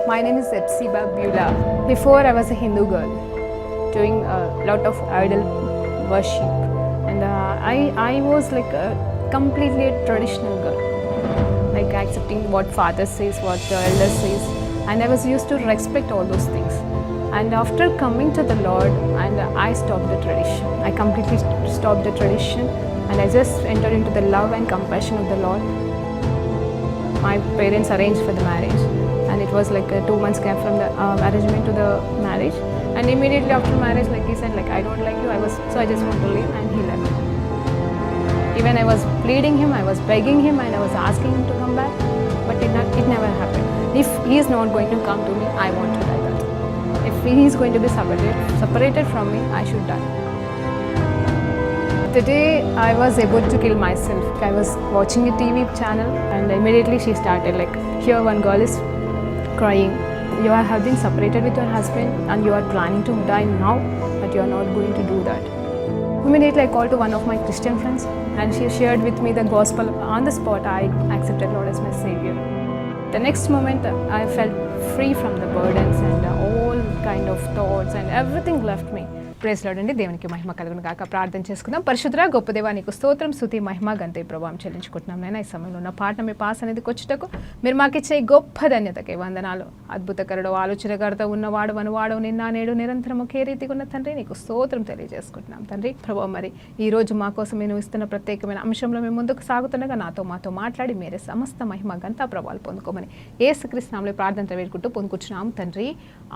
My name is Epsiba Beulah. Before I was a Hindu girl doing a lot of idol worship, and I was like a completely a traditional girl, like accepting what father says, what the elder says, and I was used to respect all those things. And after coming to the Lord, and I stopped the tradition. I completely stopped the tradition, and I just entered into the love and compassion of the Lord. My parents arranged for the marriage, and it was like a 2 months gap from the arrangement to the marriage. And immediately after marriage, like he said, like I don't like you. I just want to leave, and he left. Even I was pleading him, I was begging him, and I was asking him to come back, but it never happened. If he is not going to come to me, I want to die. That if he is going to be separated from me, I should die. The day I was about to kill myself, I was watching a TV channel, and immediately she started like, here one girl is crying. You have been separated with your husband and you are planning to die now, but you are not going to do that. Immediately I called to one of my Christian friends, and she shared with me the gospel. On the spot, I accepted Lord as my Savior. The next moment, I felt free from the burdens and all kind of thoughts, and everything left me. Praise lord అండి. దేవునికి మహిమ కలుగును గాక. ప్రార్థన చేసుకుందాం. పరిశుద్ధ గొప్ప దేవా, నీకు స్తోత్రం, స్తుతి, మహిమ, ఘనత, ప్రభావం చెల్లించుకుంటున్నాం. నేను ఈ సమయంలో ఉన్న పాట మీ పాస్ అనేది వచ్చుటకు మీరు మాకు ఇచ్చే గొప్ప ధన్యతకి వందనాలు. అద్భుతకరుడు, ఆలోచనకర్త ఉన్నవాడు, వనువాడు, నిన్న నేడు నిరంతరం ఒకే రీతిగా ఉన్న తండ్రి, నీకు స్తోత్రం తెలియజేసుకుంటున్నాం తండ్రి. ప్రభావం మరి ఈ రోజు మా కోసం నేను ఇస్తున్న ప్రత్యేకమైన అంశంలో మేము ముందుకు సాగుతుండగా మాతో మాట్లాడి మీరే సమస్త మహిమ, ఘనత, ప్రభావాలు పొందుకోమని యేసుక్రీస్తు నామములో ప్రార్థన వేడుకుంటూ పొందుకుంటున్నాం తండ్రి.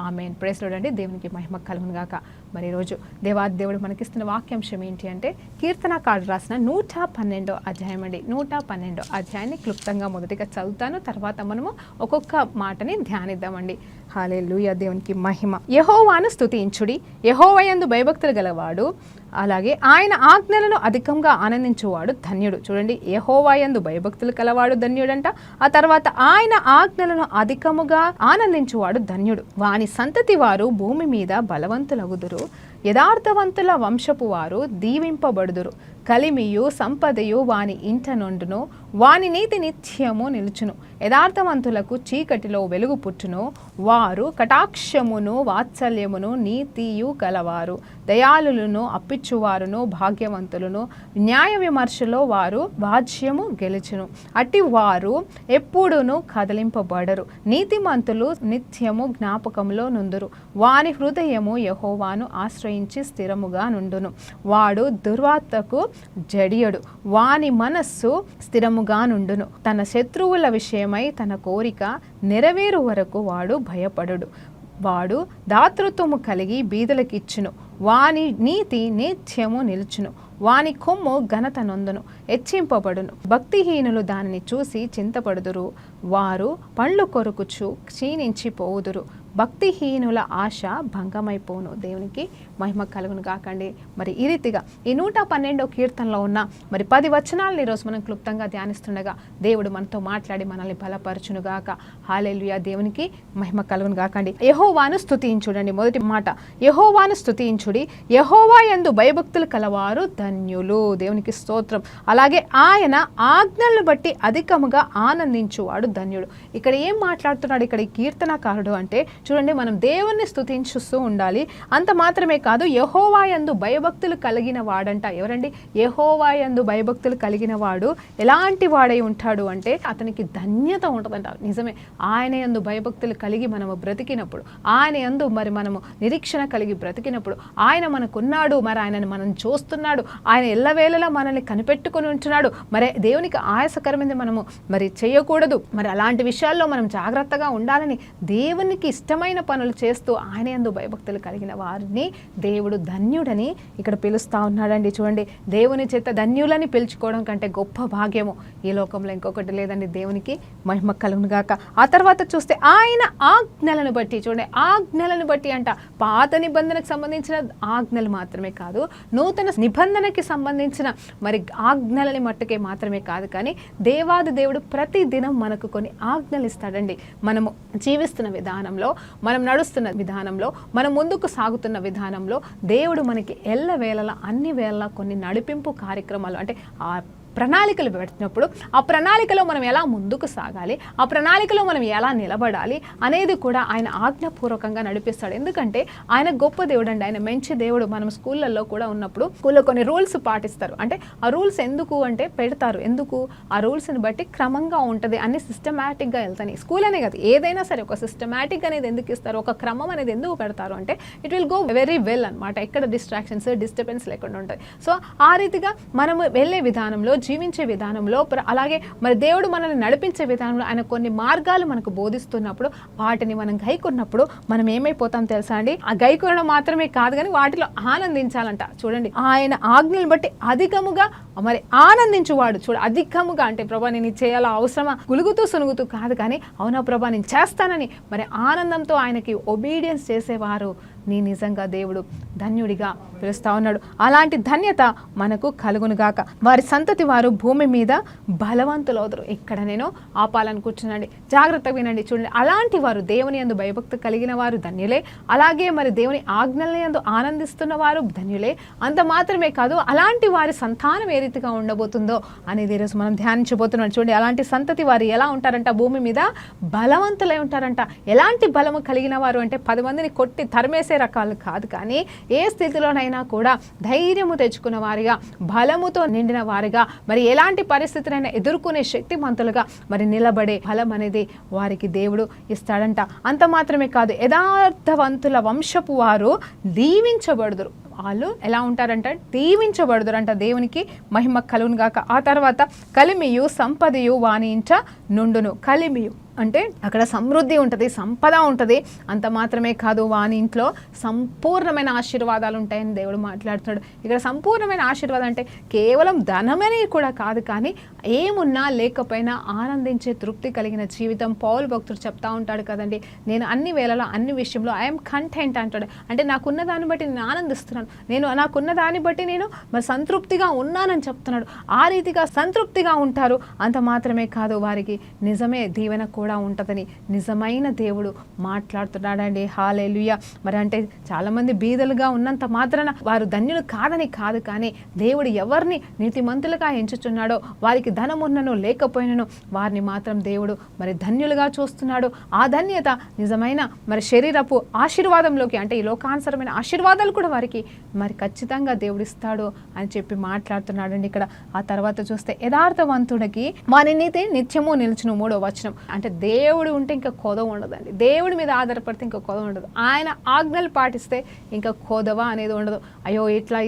ఆమేన్. ప్రైజ్ లార్డ్ అండి. దేవునికి మహిమ కలుగును గాక. మరి ఈరోజు దేవాదేవుడు మనకిస్తున్న వాక్యాంశం ఏంటి అంటే, కీర్తనకారుడు రాసిన 112వ అధ్యాయం అండి. 112వ అధ్యాయాన్ని క్లుప్తంగా మొదటిగా చదువుతాను, తర్వాత మనము ఒక్కొక్క మాటని ధ్యానిద్దామండి. హల్లెలూయా. దేవునికి మహిమ. యెహోవాను స్తుతించుడి, యెహోవాయందు భయభక్తులు గలవాడు, అలాగే ఆయన ఆజ్ఞలను అధికంగా ఆనందించువాడు ధన్యుడు. చూడండి, యెహోవాయందు భయభక్తులు కలవాడు ధన్యుడంట. ఆ తర్వాత ఆయన ఆజ్ఞలను అధికముగా ఆనందించువాడు ధన్యుడు. వాని సంతతి వారు భూమి మీద బలవంతులగుదురు, యథార్థవంతుల వంశపు వారు దీవింపబడుదురు. కలిమియు సంపదయు వాని ఇంట నుండును, వాని నీతి నిత్యము నిలుచును. యథార్థవంతులకు చీకటిలో వెలుగు పుట్టును, వారు కటాక్షమును వాత్సల్యమును నీతియు గలవారు. దయాళులను అప్పిచ్చువారును భాగ్యవంతులను, న్యాయ విమర్శలో వారు వాజ్యము గెలుచును. అట్టి వారు ఎప్పుడును కదిలింపబడరు. నీతిమంతులు నిత్యము జ్ఞాపకంలో నుందురు. వాని హృదయము యెహోవాను ఆశ్రయించి స్థిరముగా నుండును. వాడు దుర్వార్తకు జడియడు, వాని మనస్సు స్థిరముగా నుండును. తన శత్రువుల విషయమై తన కోరిక నెరవేరు వరకు వాడు భయపడడు. వాడు దాతృత్వము కలిగి బీదలకిచ్చును. వాని నీతి నిత్యము నిలుచును. వాని కొమ్ము ఘనత నొందును, హెచ్చింపబడును. భక్తిహీనులు దానిని చూసి చింతపడుదురు, వారు పండ్లు కొరుకుచు క్షీణించిపోవుదురు. భక్తిహీనుల ఆశ భంగమైపోను. దేవునికి మహిమ కలుగును కాకండి. మరి ఈ రీతిగా ఈ 112వ కీర్తనలో ఉన్న మరి 10 వచనాలను ఈరోజు మనం క్లుప్తంగా ధ్యానిస్తుండగా దేవుడు మనతో మాట్లాడి మనల్ని బలపరచునుగాక. హల్లెలూయా. దేవునికి మహిమ కలుగును కాకండి. యెహోవాను స్తుతించుడండి. మొదటి మాట, యెహోవాను స్తుతించుడి, యెహోవా యందు భయభక్తులు కలవారు ధన్యులు. దేవునికి స్తోత్రం. అలాగే ఆయన ఆజ్ఞలను బట్టి అధికముగా ఆనందించువాడు ధన్యుడు. ఇక్కడ ఏం మాట్లాడుతున్నాడు ఇక్కడ ఈ కీర్తనకారుడు అంటే, చూడండి, మనం దేవుణ్ణి స్తుతించుస్తూ ఉండాలి. అంత మాత్రమే కాదు, యెహోవా యందు భయభక్తులు కలిగిన వాడంట. ఎవరండి? యెహోవా యందు భయభక్తులు కలిగిన వాడు ఎలాంటి వాడై ఉంటాడు అంటే, అతనికి ధన్యత ఉంటుందంట. నిజమే, ఆయన యందు భయభక్తులు కలిగి మనము బ్రతికినప్పుడు, ఆయన యందు మరి మనము నిరీక్షణ కలిగి బ్రతికినప్పుడు, ఆయన మనకున్నాడు, మరి ఆయనను మనం చూస్తున్నాడు, ఆయన ఎల్లవేళలా మనల్ని కనిపెట్టుకుని ఉంటున్నాడు. మరి దేవునికి ఆయాసకరమైనది మనము మరి చేయకూడదు. మరి అలాంటి విషయాల్లో మనం జాగ్రత్తగా ఉండాలని దేవునికి ఇష్టమైన పనులు చేస్తూ ఆయన యందు భయభక్తులు కలిగిన వారిని దేవుడు ధన్యుడని ఇక్కడ పిలుస్తూ ఉన్నాడండి. చూడండి, దేవుని చేత ధన్యులని పిలుచుకోవడం కంటే గొప్ప భాగ్యము ఈ లోకంలో ఇంకొకటి లేదండి. దేవునికి మహిమ కలుగును గాక. ఆ తర్వాత చూస్తే ఆయన ఆజ్ఞలను బట్టి, చూడండి, ఆజ్ఞలను బట్టి అంట. పాత నిబంధనకు సంబంధించిన ఆజ్ఞలు మాత్రమే కాదు, నూతన నిబంధనకి సంబంధించిన మరి ఆజ్ఞలని మట్టుకే మాత్రమే కాదు, కానీ దేవాది దేవుడు ప్రతి దినం మనకు కొన్ని ఆజ్ఞలు ఇస్తాడండి. మనము జీవిస్తున్న విధానంలో, మనం నడుస్తున్న విధానంలో, మనం ముందుకు సాగుతున్న విధానంలో దేవుడు మనకి ఎల్లవేళలా అన్ని వేళలా కొన్ని నడిపింపు కార్యక్రమాలు, అంటే ఆ ప్రణాళికలు పెట్టినప్పుడు ఆ ప్రణాళికలో మనం ఎలా ముందుకు సాగాలి, ఆ ప్రణాళికలో మనం ఎలా నిలబడాలి అనేది కూడా ఆయన ఆజ్ఞాపూర్వకంగా నడిపిస్తాడు. ఎందుకంటే ఆయన గొప్ప దేవుడు అండి, ఆయన మంచి దేవుడు. మనం స్కూళ్ళల్లో కూడా ఉన్నప్పుడు స్కూల్లో కొన్ని రూల్స్ పాటిస్తారు. అంటే ఆ రూల్స్ ఎందుకు అంటే పెడతారు, ఎందుకు ఆ రూల్స్ని బట్టి క్రమంగా ఉంటుంది అన్ని సిస్టమేటిక్గా వెళ్తాయి. స్కూల్ అనే కాదు, ఏదైనా సరే ఒక సిస్టమేటిక్ అనేది ఎందుకు ఇస్తారు, ఒక క్రమం అనేది ఎందుకు పెడతారు అంటే it will go very well అనమాట. ఎక్కడ డిస్ట్రాక్షన్స్ డిస్టర్బెన్స్ లేకుండా ఉంటుంది. సో ఆ రీతిగా మనము వెళ్ళే విధానంలో, జీవించే విధానంలో, అలాగే మరి దేవుడు మనల్ని నడిపించే విధానంలో ఆయన కొన్ని మార్గాలు మనకు బోధిస్తున్నప్పుడు వాటిని మనం గైకొన్నప్పుడు మనం ఏమైపోతాం తెలుసా అండి? ఆ గైకొనడం మాత్రమే కాదు కానీ వాటిలో ఆనందించాలంట. చూడండి, ఆయన ఆజ్ఞలను బట్టి అధికముగా మరి ఆనందించువాడు. అధికముగా అంటే ప్రభా నేను ఇది చేయాలా, అవసరమా, గులుగుతూ సునుగుతూ కాదు కానీ అవునా ప్రభా నేను చేస్తానని మరి ఆనందంతో ఆయనకి ఒబీడియన్స్ చేసేవారు నీ నిజంగా దేవుడు ధన్యుడిగా పిలుస్తా ఉన్నాడు. అలాంటి ధన్యత మనకు కలుగునుగాక. వారి సంతతి వారు భూమి మీద బలవంతులవుతారు. ఇక్కడ నేను ఆపాలని కూర్చున్నాండి, జాగ్రత్తగా వినండి. చూడండి, అలాంటి వారు దేవుని యందు భయభక్తి కలిగిన వారు ధన్యులే, అలాగే మరి దేవుని ఆజ్ఞల యందు ఆనందిస్తున్న వారు ధన్యులే. అంత మాత్రమే కాదు, అలాంటి వారి సంతానం ఏ రీతిగా ఉండబోతుందో అనేది ఈరోజు మనం ధ్యానించబోతున్నాం. చూడండి, అలాంటి సంతతి వారు ఎలా ఉంటారంట? భూమి మీద బలవంతులై ఉంటారంట. ఎలాంటి బలము కలిగిన వారు అంటే 10 మందిని కొట్టి తరిమేసే రకాలు కాదు కానీ ఏ స్థితిలోనైనా కూడా ధైర్యము తెచ్చుకున్న వారిగా, బలముతో నిండిన వారిగా, మరి ఎలాంటి పరిస్థితులైనా ఎదుర్కొనే శక్తిమంతులుగా మరి నిలబడే బలం అనేది వారికి దేవుడు ఇస్తాడంట. అంత మాత్రమే కాదు, యథార్థవంతుల వంశపు వారు దీవించబడుదురు. వాళ్ళు ఎలా ఉంటారంట? దీవించబడుదురంట. దేవునికి మహిమ కలుగును గాక. ఆ తర్వాత కలిమియు సంపదయు వాని ఇంట నుండును. కలిమియు అంటే అక్కడ సమృద్ధి ఉంటుంది, సంపద ఉంటుంది. అంత మాత్రమే కాదు, వాని ఇంట్లో సంపూర్ణమైన ఆశీర్వాదాలు ఉంటాయని దేవుడు మాట్లాడుతున్నాడు. ఇక్కడ సంపూర్ణమైన ఆశీర్వాదం అంటే కేవలం ధనమని కూడా కాదు కానీ ఏమున్నా లేకపోయినా ఆనందించే తృప్తి కలిగిన జీవితం. పౌలు భక్తుడు చెప్తా ఉంటాడు కదండి, నేను అన్ని వేళలో అన్ని విషయంలో ఐఎమ్ కంటెంట్ అంటాడు. అంటే నాకున్న దాన్ని బట్టి నేను ఆనందిస్తున్నాను, నాకున్న దాన్ని బట్టి నేను మరి సంతృప్తిగా ఉన్నానని చెప్తున్నాడు. ఆ రీతిగా సంతృప్తిగా ఉంటారు. అంత మాత్రమే కాదు, వారికి నిజమే దీవెన కూడా ఉంటుందని నిజమైన దేవుడు మాట్లాడుతున్నాడండి. హల్లెలూయా. మరి అంటే చాలామంది బీదలుగా ఉన్నంత మాత్రాన వారు ధన్యులు కాదని కాదు కానీ దేవుడు ఎవరిని నీతిమంతులుగా ఎంచుచున్నాడో, వారికి ధనం ఉన్నను లేకపోయినను వారిని మాత్రం దేవుడు మరి ధన్యులుగా చూస్తున్నాడు. ఆ ధన్యత నిజమైన మరి శరీరపు ఆశీర్వాదంలోకి, అంటే ఈ లోకానుసరమైన ఆశీర్వాదాలు కూడా వారికి మరి ఖచ్చితంగా దేవుడు ఇస్తాడు అని చెప్పి మాట్లాడుతున్నాడండి ఇక్కడ. ఆ తర్వాత చూస్తే యథార్థవంతుడికి వాని నీతి నిత్యము నిలుచును. 3వ వచనం. అంటే దేవుడు ఉంటే ఇంకా కొదవ ఉండదండి. దేవుడి మీద ఆధారపడితే ఇంకా కొదవ ఉండదు. ఆయన ఆజ్ఞలు పాటిస్తే ఇంకా కొదవ అనేది ఉండదు. అయ్యో ఇట్లా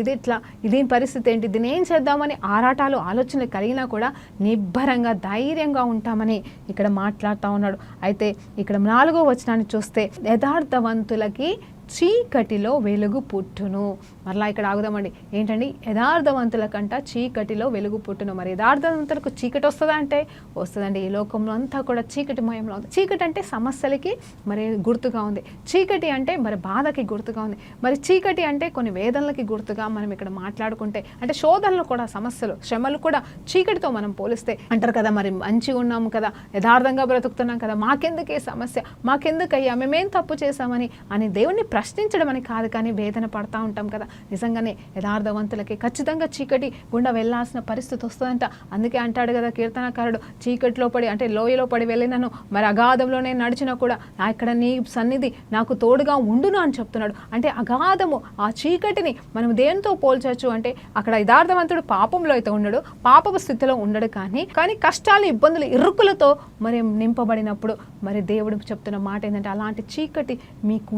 ఇది పరిస్థితి ఏంటి, దీన్ని ఏం చేద్దామని ఆరాటాలు ఆలోచనలు కలిగినా కూడా నిబ్బరంగా ధైర్యంగా ఉంటామని ఇక్కడ మాట్లాడుతూ ఉన్నాడు. అయితే ఇక్కడ 4వ వచనాన్ని చూస్తే యథార్థవంతులకి చీకటిలో వెలుగు పుట్టును. మరలా ఇక్కడ ఆగుదామండి. ఏంటండి? యథార్థవంతుల కంట చీకటిలో వెలుగు పుట్టును. మరి యథార్థవంతులకు చీకటి వస్తుందా అంటే వస్తుందండి. ఈ లోకంలో అంతా కూడా చీకటిమయంలో ఉంది. చీకటి అంటే సమస్యలకి మరి గుర్తుగా ఉంది. చీకటి అంటే మరి బాధకి గుర్తుగా ఉంది. మరి చీకటి అంటే కొన్ని వేదనలకి గుర్తుగా మనం ఇక్కడ మాట్లాడుకుంటే, అంటే శోధనలు కూడా, సమస్యలు, శ్రమలు కూడా చీకటితో మనం పోలిస్తే అంటారు కదా, మరి మంచిగా ఉన్నాము కదా, యథార్థంగా బ్రతుకుతున్నాం కదా, మాకెందుకే సమస్య, మాకెందుకయ్యా, మేమేం తప్పు చేశామని అని దేవుణ్ణి ప్రశ్నించడం అని కాదు కానీ వేదన పడతా ఉంటాం కదా. నిజంగానే యథార్థవంతులకి ఖచ్చితంగా చీకటి గుండా వెళ్ళాల్సిన పరిస్థితి వస్తుందంట. అందుకే అంటాడు కదా కీర్తనకారుడు, చీకటిలో పడి అంటే లోయలో పడి వెళ్ళినను మరి అగాధంలోనే నడిచినా కూడా ఇక్కడ నీ సన్నిధి నాకు తోడుగా ఉండును అని చెప్తున్నాడు. అంటే అగాధము, ఆ చీకటిని మనం దేంతో పోల్చవచ్చు అంటే అక్కడ యథార్థవంతుడు పాపంలో అయితే ఉండడు, పాపపు స్థితిలో ఉండడు కానీ కష్టాలు, ఇబ్బందులు, ఇరుకులతో మరి నింపబడినప్పుడు మరి దేవుడు చెప్తున్న మాట ఏంటంటే అలాంటి చీకటి మీకు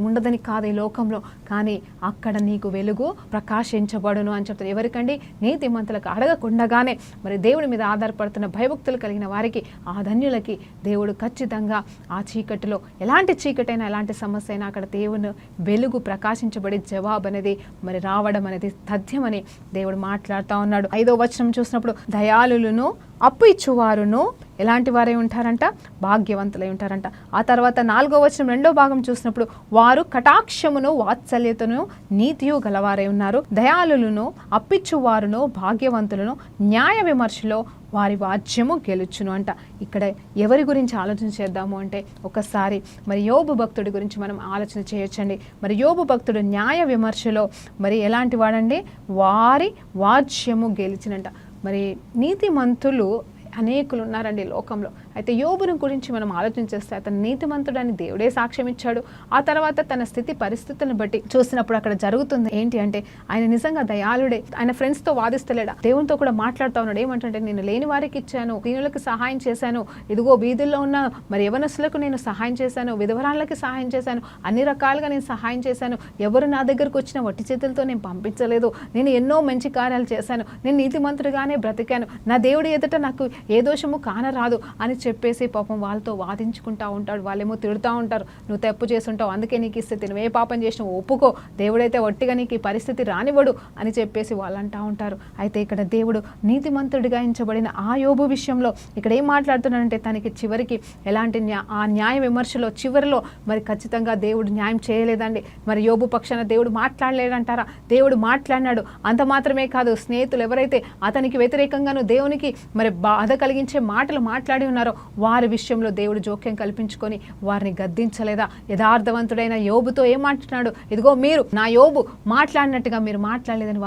ఉండదని కాదు ఈ లోకంలో, కానీ అక్కడ నీకు వెలుగు ప్రకాశించబడును అని చెప్తారు. ఎవరికండి? నీతిమంతులకు. అడగకుండగానే మరి దేవుడి మీద ఆధారపడుతున్న భయభక్తులు కలిగిన వారికి, ఆ ధన్యులకి దేవుడు ఖచ్చితంగా ఆ చీకటిలో, ఎలాంటి చీకటైనా ఎలాంటి సమస్య అయినా అక్కడ దేవుని వెలుగు ప్రకాశించబడి జవాబు అనేది మరి రావడం అనేది తథ్యమని దేవుడు మాట్లాడుతూ ఉన్నాడు. 5వ వచనం చూసినప్పుడు దయాళులను అప్పు ఇచ్చువారును ఎలాంటి వారే ఉంటారంట? భాగ్యవంతులై ఉంటారంట. ఆ తర్వాత 4వ వచనం 2వ భాగం చూసినప్పుడు వారు కటాక్షమును, వాత్సల్యతను, నీతియు గలవారై ఉన్నారు. దయాళులను, అప్పిచ్చువారును, భాగ్యవంతులను న్యాయ విమర్శలో వారి వాజ్యము గెలుచును అంట. ఇక్కడ ఎవరి గురించి ఆలోచన చేద్దాము అంటే ఒకసారి మరి యోబు భక్తుడి గురించి మనం ఆలోచన చేయొచ్చండి. మరి యోబు భక్తుడు న్యాయ విమర్శలో మరి ఎలాంటి వాడండి? వారి వాజ్యము గెలిచినంట. మరి నీతిమంతులు అనేకులు ఉన్నారండి లోకంలో. అయితే యోబుని గురించి మనం ఆలోచన చేస్తే అతను నీతిమంతుడని దేవుడే సాక్ష్యం ఇచ్చాడు. ఆ తర్వాత తన స్థితి పరిస్థితులను బట్టి చూసినప్పుడు అక్కడ జరుగుతుంది ఏంటి అంటే ఆయన నిజంగా దయాళుడే. ఆయన ఫ్రెండ్స్తో వాదిస్తలేడా, దేవునితో కూడా మాట్లాడుతూ ఉన్నాడు. ఏమంటే నేను లేని వారికి ఇచ్చాను, దీనులకు సహాయం చేశాను, ఇదిగో వీధుల్లో ఉన్న మరి యవనస్తులకు నేను సహాయం చేశాను, విధవరాళ్ళకి సహాయం చేశాను, అన్ని రకాలుగా నేను సహాయం చేశాను, ఎవరు నా దగ్గరకు వచ్చిన వట్టి చేతులతో నేను పంపించలేదు, నేను ఎన్నో మంచి కార్యాలు చేశాను, నేను నీతిమంతుడిగానే బ్రతికాను, నా దేవుడి ఎదుట నాకు ఏ దోషము కానరాదు అని చెప్పేసి పాపం వాళ్ళతో వాదించుకుంటూ ఉంటాడు. వాళ్ళేమో తిడుతూ ఉంటారు, నువ్వు తప్పు చేస్తుంటావు, అందుకే నీకు ఈ స్థితి, నువ్వే పాపం చేసినావు, ఒప్పుకో, దేవుడైతే ఒట్టిగా నీకు ఈ పరిస్థితి రానివ్వడు అని చెప్పేసి వాళ్ళు అంటూ ఉంటారు. అయితే ఇక్కడ దేవుడు నీతిమంతుడిగా ఎంచబడిన ఆ యోబు విషయంలో ఇక్కడ ఏం మాట్లాడుతున్నాడంటే తనకి చివరికి ఎలాంటి ఆ న్యాయ విమర్శలో చివరిలో మరి ఖచ్చితంగా దేవుడు న్యాయం చేయలేదండి. మరి యోబు పక్షాన దేవుడు మాట్లాడలేదంటారా? దేవుడు మాట్లాడినాడు. అంత మాత్రమే కాదు, స్నేహితులు ఎవరైతే అతనికి వ్యతిరేకంగాను దేవునికి మరి బాధ కలిగించే మాటలు మాట్లాడి ఉన్నారో వారి విషయంలో దేవుడు జోక్యం కల్పించుకొని వారిని గద్దించలేదా? యథార్థవంతుడైన యోబుతో ఏం మాట్లాడు, ఇదిగో మీరు నా యోబు మాట్లాడినట్టుగా మీరు మాట్లాడలేదని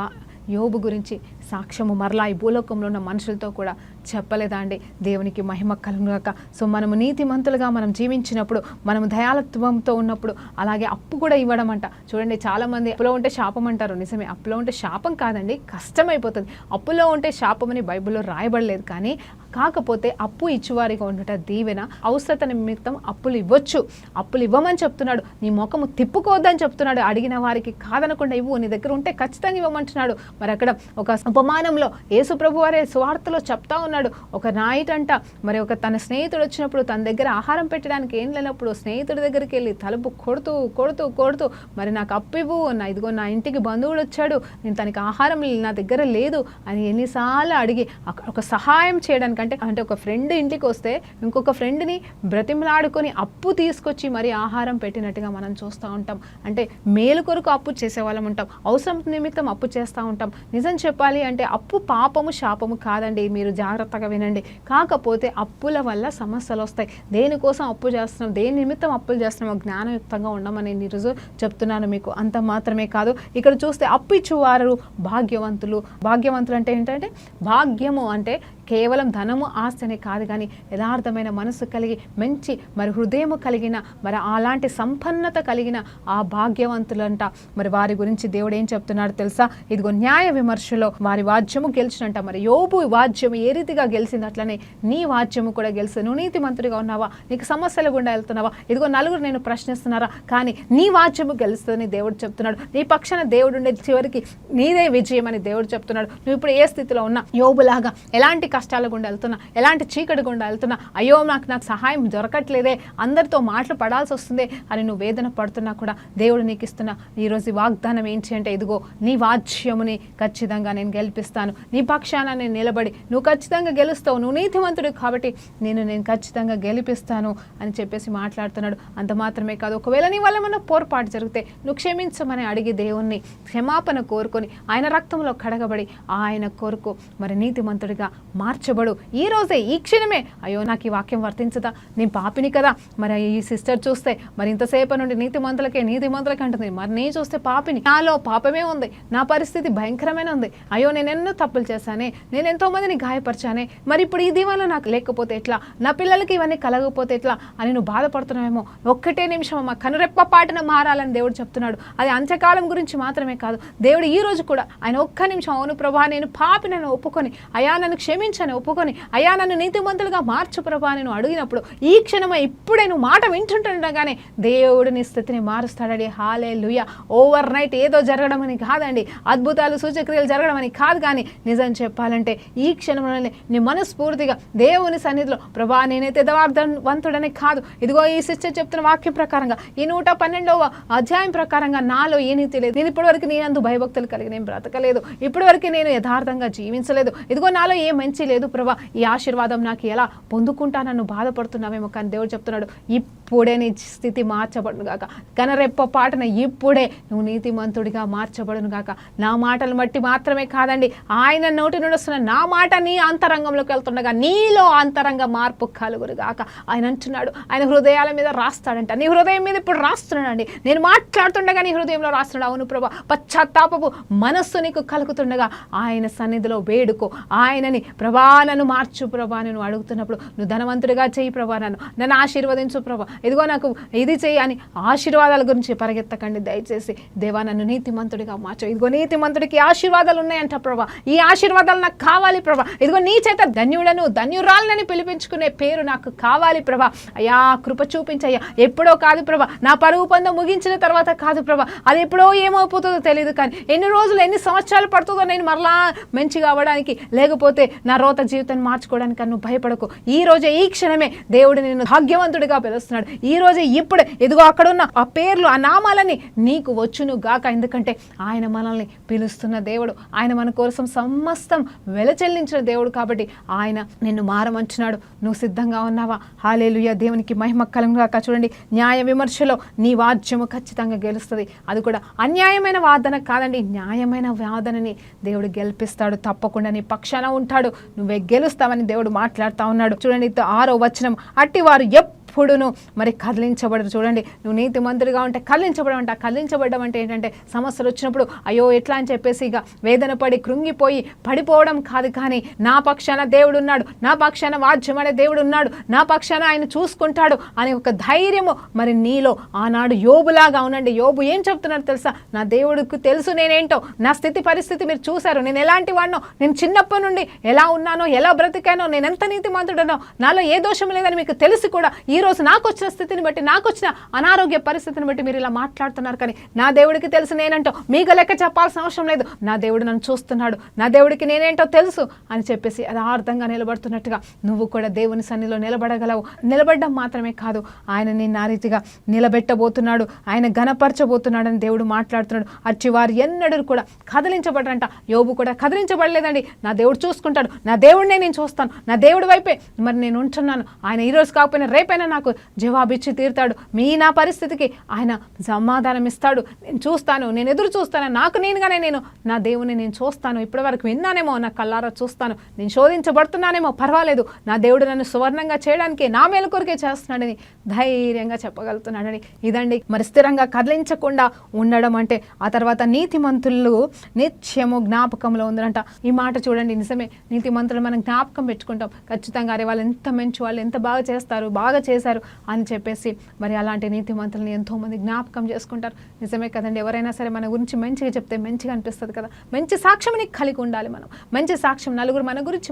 యోబు గురించి సాక్ష్యము మరలా ఈ భూలోకంలో ఉన్న మనుషులతో కూడా చెప్పలేదా అండి? దేవునికి మహిమ కలుగుగాక. సో మనము నీతిమంతులుగా మనం జీవించినప్పుడు, మనము దయాళత్వంతో ఉన్నప్పుడు, అలాగే అప్పు కూడా ఇవ్వడం అంట. చూడండి, చాలామంది అప్పులో ఉంటే శాపం అంటారు. నిజమే, అప్పులో ఉంటే శాపం కాదండి, కష్టమైపోతుంది. అప్పులో ఉంటే శాపం అని బైబిల్లో రాయబడలేదు. కానీ కాకపోతే అప్పు ఇచ్చువారిగా ఉండట దీవెన. అవసరత నిమిత్తం అప్పులు ఇవ్వచ్చు, అప్పులు ఇవ్వమని చెప్తున్నాడు. నీ ముఖము తిప్పుకోవద్దని చెప్తున్నాడు. అడిగిన వారికి కాదనకుండా ఇవ్వు, నీ దగ్గర ఉంటే ఖచ్చితంగా ఇవ్వమంటున్నాడు. మరి అక్కడ ఒక ఉపమానంలో యేసు ప్రభు వారే సువార్తలో చెప్తా ఉన్నాడు. ఒక నైట్ అంట మరి ఒక తన స్నేహితుడు వచ్చినప్పుడు తన దగ్గర ఆహారం పెట్టడానికి ఏం లేనప్పుడు స్నేహితుడి దగ్గరికి వెళ్ళి తలుపు కొడుతూ కొడుతూ కొడుతూ మరి నాకు అప్పు ఇవ్వు, ఇదిగో నా ఇంటికి బంధువుడు వచ్చాడు, నేను తనకి ఆహారం నా దగ్గర లేదు అని ఎన్నిసార్లు అడిగి ఒక సహాయం చేయడానికి అంటే ఒక ఫ్రెండ్ ఇంటికి వస్తే ఇంకొక ఫ్రెండ్ని బ్రతిమలాడుకొని అప్పు తీసుకొచ్చి మరి ఆహారం పెట్టినట్టుగా మనం చూస్తూ ఉంటాం. అంటే మేలు కొరకు అప్పు చేసేవాళ్ళం ఉంటాం, అవసరం నిమిత్తం అప్పు చేస్తూ ఉంటాం. నిజం చెప్పాలి అంటే అప్పు పాపము శాపము కాదండి, మీరు జాగ్రత్తగా వినండి. కాకపోతే అప్పుల వల్ల సమస్యలు వస్తాయి. దేనికోసం అప్పు చేస్తున్నాం, దేని నిమిత్తం అప్పులు చేస్తున్నామో జ్ఞానయుక్తంగా ఉండమని ఈరోజు చెప్తున్నాను మీకు. అంత మాత్రమే కాదు, ఇక్కడ చూస్తే అప్పు ఇచ్చేవారు భాగ్యవంతులు. భాగ్యవంతులు అంటే ఏంటంటే, భాగ్యము అంటే కేవలం ధనము ఆస్తినే కాదు, కానీ యథార్థమైన మనసు కలిగి మంచి మరి హృదయము కలిగిన మరి అలాంటి సంపన్నత కలిగిన ఆ భాగ్యవంతులంట. మరి వారి గురించి దేవుడు ఏం చెప్తున్నాడు తెలుసా? ఇదిగో న్యాయ విమర్శలో వారి వాద్యము గెలిచినంట. మరి యోబు వాద్యము ఏ రీతిగా గెలిచింది అట్లనే నీ వాద్యము కూడా గెలిచింది. నువ్వు నీతిమంతుడిగా ఉన్నావా? నీకు సమస్యలు గుండా వెళ్తున్నావా? ఇదిగో నలుగురు నేను ప్రశ్నిస్తున్నారా, కానీ నీ వాద్యము గెలుస్తుందని దేవుడు చెప్తున్నాడు. నీ పక్షాన దేవుడు ఉండే చివరికి నీదే విజయం అని దేవుడు చెప్తున్నాడు. నువ్వు ఇప్పుడు ఏ స్థితిలో ఉన్నా, యోబులాగా ఎలాంటి కష్టాల గుండా వెళ్తున్నా, ఎలాంటి చీకటి గుండా వెళ్తున్నా, అయ్యో నాకు సహాయం దొరకట్లేదే, అందరితో మాటలు పడాల్సి వస్తుంది అని నువ్వు వేదన పడుతున్నా కూడా దేవుడు నీకు ఇస్తున్న ఈరోజు వాగ్దానం ఏంటి అంటే, ఇదిగో నీ వాద్యముని ఖచ్చితంగా నేను గెలిపిస్తాను, నీ పక్షాన నేను నిలబడి నువ్వు ఖచ్చితంగా గెలుస్తావు, నువ్వు నీతిమంతుడు కాబట్టి నేను ఖచ్చితంగా గెలిపిస్తాను అని చెప్పేసి మాట్లాడుతున్నాడు. అంత మాత్రమే కాదు, ఒకవేళ నీ వల్ల మన పొరపాటు జరిగితే నువ్వు క్షమించమని అడిగి దేవుణ్ణి క్షమాపణ కోరుకొని ఆయన రక్తంలో కడగబడి ఆయన కొరకు మరి నీతిమంతుడిగా మార్చబడు. ఈ రోజే, ఈ క్షణమే, అయ్యో నాకు ఈ వాక్యం వర్తించదా, నేను పాపిని కదా. మరి ఈ సిస్టర్ చూస్తే మరి ఇంతసేపు నుండి నీతిమంతులకే అంటుంది, మరి నేను చూస్తే పాపిని, నాలో పాపమే ఉంది, నా పరిస్థితి భయంకరమైన ఉంది, అయ్యో నేను ఎన్నో తప్పులు చేశానే, నేను ఎంతో మందిని గాయపరిచానే, మరి ఇప్పుడు ఈ దీవెనలు నాకు లేకపోతే ఎట్లా, నా పిల్లలకి ఇవన్నీ కలగకపోతే ఎట్లా అని నువ్వు బాధపడుతున్నావేమో. ఒక్కటే నిమిషం అమ్మ, కనురెప్ప పాటన మారాలని దేవుడు చెప్తున్నాడు. అది అంత్యకాలం గురించి మాత్రమే కాదు, దేవుడు ఈ రోజు కూడా ఆయన ఒక్క నిమిషం, అవును ప్రభా నేను పాపి, నన్ను ఒప్పుకొని, అయ్యా నన్ను క్షమించని ఒప్పుకొని, అయ్యా నన్ను నీతిమంతులుగా మార్చు ప్రభా నేను అడిగినప్పుడు ఈ క్షణమే ఇప్పుడే నువ్వు మాట వింటుండగానే దేవుడు నీ స్థితిని మారుస్తాడండి. హల్లెలూయా. ఓవర్ నైట్ ఏదో జరగడం అని కాదండి, అద్భుతాలు సూచక్రియలు జరగడం అని కాదు, కానీ నిజం చెప్పాలంటే ఈ క్షణంలోనే నీ మనస్ఫూర్తిగా దేవుని సన్నిధిలో, ప్రభా నేనైతే యథార్థవంతుడనే కాదు, ఇదిగో ఈ సిస్టర్ చెప్తున్న వాక్యం ప్రకారంగా ఈ 112వ అధ్యాయం ప్రకారంగా నాలో ఏ నీతి లేదు, నేను ఇప్పటివరకు నేనందు భయభక్తులు కలిగి నేను బ్రతకలేదు, ఇప్పటివరకు నేను యథార్థంగా జీవించలేదు, ఇదిగో నాలో ఏ మంచి లేదు ప్రభా, ఈ ఆశీర్వాదం నాకు ఎలా పొందుకుంటానన్ను బాధపడుతున్నావేమో. కానీ దేవుడు చెప్తున్నాడు ఇప్పుడే నీ స్థితి మార్చబడును గాక, కనరెప్ప పాటన ఇప్పుడే నువ్వు నీతిమంతుడిగా మార్చబడును గాక. నా మాటలు బట్టి మాత్రమే కాదండి, ఆయన నోటి నుండి వస్తున్న నా మాట నీ అంతరంగంలోకి వెళ్తుండగా నీలో అంతరంగ మార్పు కలుగురు గాక. ఆయన అంటున్నాడు, ఆయన హృదయాల మీద రాస్తాడంట. నీ హృదయం మీద ఇప్పుడు రాస్తున్నాడండి. నేను మాట్లాడుతుండగా నీ హృదయంలో రాస్తున్నాడు. అవును ప్రభా, పశ్చాత్తాపపు మనస్సు నీకు కలుగుతుండగా ఆయన సన్నిధిలో వేడుకో. ఆయనని ప్రభా నన్ను మార్చు ప్రభా, నేను అడుగుతున్నప్పుడు నువ్వు ధనవంతుడిగా చేయి ప్రభా, నన్ను ఆశీర్వదించు ప్రభా, ఇదిగో నాకు ఇది చేయి అని ఆశీర్వాదాల గురించి పరిగెత్తకండి దయచేసి. దేవా నన్ను నీతిమంతుడిగా మార్చు, ఇదిగో నీతిమంతుడికి ఆశీర్వాదాలు ఉన్నాయంట ప్రభా, ఈ ఆశీర్వాదాలు నాకు కావాలి ప్రభా, ఇదిగో నీ చేత ధన్యుడను ధన్యురాలని పిలిపించుకునే పేరు నాకు కావాలి ప్రభా. అయ్యా కృప చూపించయ్యా. ఎప్పుడో కాదు ప్రభా, నా పరుగు పొంద ముగించిన తర్వాత కాదు ప్రభా, అది ఎప్పుడో ఏమైపోతుందో తెలియదు, కానీ ఎన్ని రోజులు ఎన్ని సంవత్సరాలు పడుతుందో నేను మరలా మంచిగా అవ్వడానికి, లేకపోతే నా రోత జీవితాన్ని మార్చుకోవడానికి నువ్వు భయపడకు. ఈ రోజే ఈ క్షణమే దేవుడు నిన్ను భాగ్యవంతుడిగా పిలుస్తున్నాడు. ఈ రోజే ఇప్పుడే ఇదిగో అక్కడున్న ఆ పేర్లు ఆ నామాలని నీకు వచ్చును గాక. ఎందుకంటే ఆయన మనల్ని పిలుస్తున్న దేవుడు, ఆయన మన కోసం సమస్తం వెలచెల్లించిన దేవుడు కాబట్టి ఆయన నిన్ను మారమంటున్నాడు. నువ్వు సిద్ధంగా ఉన్నావా? హల్లెలూయా, దేవునికి మహిమ కలుగును గాక. చూడండి, న్యాయ విమర్శలో నీ వాద్యము ఖచ్చితంగా గెలుస్తుంది. అది కూడా అన్యాయమైన వాదన కాదండి, న్యాయమైన వాదనని దేవుడు గెలిపిస్తాడు. తప్పకుండా నీ పక్షాన ఉంటాడు, నువ్వే గెలుస్తావని దేవుడు మాట్లాడుతూ ఉన్నాడు. చూడండి 6వ వచనం, అట్టి వారు ఎప్పుడును మరి కదిలించబడరు. చూడండి, నువ్వు నీతి మంత్రిగా ఉంటే కదిలించబడమంట. కదిలించబడడం అంటే ఏంటంటే సమస్యలు వచ్చినప్పుడు అయ్యో ఎట్లా అని చెప్పేసి ఇక వేదన పడి కృంగిపోయి పడిపోవడం కాదు, కానీ నా పక్షాన దేవుడు ఉన్నాడు, నా పక్షాన వాద్యం అనే దేవుడు ఉన్నాడు, నా పక్షాన ఆయన చూసుకుంటాడు అనే ఒక ధైర్యము మరి నీలో ఆనాడు యోబులాగా ఉండండి. యోబు ఏం చెప్తున్నాడు తెలుసా? నా దేవుడికి తెలుసు నేనేంటో, నా స్థితి పరిస్థితి మీరు చూశారు, నేను ఎలాంటి వాడినో, నేను చిన్నప్పటి నుండి ఎలా ఉన్నానో, ఎలా బ్రతికానో, నేను ఎంత నీతి మంతుడనో, నాలో ఏ దోషం లేదని మీకు తెలిసి కూడా ఈ రోజు నాకు వచ్చిన స్థితిని బట్టి, నాకు వచ్చిన అనారోగ్య పరిస్థితిని బట్టి మీరు ఇలా మాట్లాడుతున్నారు, కానీ నా దేవుడికి తెలుసు నేనంటో, మీకు లెక్క చెప్పాల్సిన అవసరం లేదు. నా దేవుడు నన్ను చూస్తున్నాడు, నా దేవుడికి నేనేంటో తెలుసు అని చెప్పేసి అర్థంగా నిలబడుతున్నట్టుగా నువ్వు కూడా దేవుని సన్నిధిలో నిలబడగలవు. నిలబడడం మాత్రమే కాదు, ఆయన నిన్ను ఆ రీతిగా నిలబెట్టబోతున్నాడు, ఆయన ఘనపరచబోతున్నాడు అని దేవుడు మాట్లాడుతున్నాడు. అచ్చి వారు ఎన్నడూ కూడా కదిలించబడరంట. యోబు కూడా కదిలించబడలేదండి. నా దేవుడు చూసుకుంటాడు, నా దేవుడినే నేను చూస్తాను, నా దేవుడి వైపే మరి నేను ఉంటున్నాను, ఆయన ఈరోజు కాకపోయినా రేపైనా నాకు జవాబిచ్చి తీరుతాడు, నా పరిస్థితికి ఆయన సమాధానం ఇస్తాడు, నేను చూస్తాను, నేను ఎదురు చూస్తాను, నాకు నేనుగానే నేను నా దేవుని నేను చూస్తాను, ఇప్పటి వరకు విన్నానేమో, నా కళ్ళారా చూస్తాను, నేను శోధించబడుతున్నానేమో పర్వాలేదు, నా దేవుడు నన్ను సువర్ణంగా చేయడానికి నా మేలు కొరికే చేస్తున్నాడని ధైర్యంగా చెప్పగలుగుతున్నాడని. ఇదండి మరి స్థిరంగా కదిలించకుండా ఉండడం అంటే. ఆ తర్వాత నీతిమంతులు నిత్యము జ్ఞాపకంలో ఉందంట. ఈ మాట చూడండి, నిజమే, నీతిమంతులు మనం జ్ఞాపకం పెట్టుకుంటాం ఖచ్చితంగా, అరే వాళ్ళు ఎంత మంచి వాళ్ళు, ఎంత బాగా చేస్తారు, బాగా చేశారు అని చెప్పేసి మరి అలాంటి నీతిమంతులని ఎంతోమంది జ్ఞాపకం చేసుకుంటారు. నిజమే కదండి, ఎవరైనా సరే మన గురించి మంచిగా చెప్తే మంచిగా అనిపిస్తుంది కదా. మంచి సాక్ష్యం నీకు కలిగి ఉండాలి. మనం మంచి సాక్ష్యం, నలుగురు మన గురించి